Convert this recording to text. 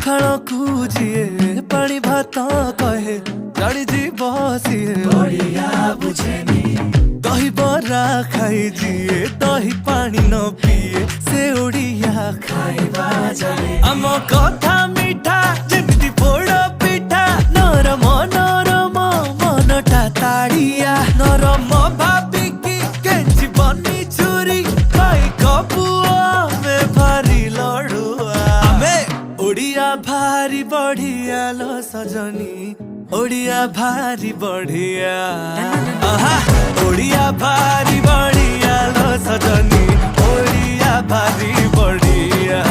पखाल कूजिए पानी भात कहे चढ़ी जी बसिए बढ़िया बुझेनी दही बरा खाई जिए दही पानी न पिए से ओडिया खाइबा जाने आम कथा मिठा जेमिति पोड़ पिठा नरम नरम मनटा ताड़िया नरम भाबिकी केंची बनी चुरी भाई कपुआ में भारी लड़ुआ आमे ओडिया भारी बढ़िया लो सजनी ओडिया भारी बढ़िया आहा ओडिया भारी बढ़िया लो सजनी ओडिया भारी बढ़िया।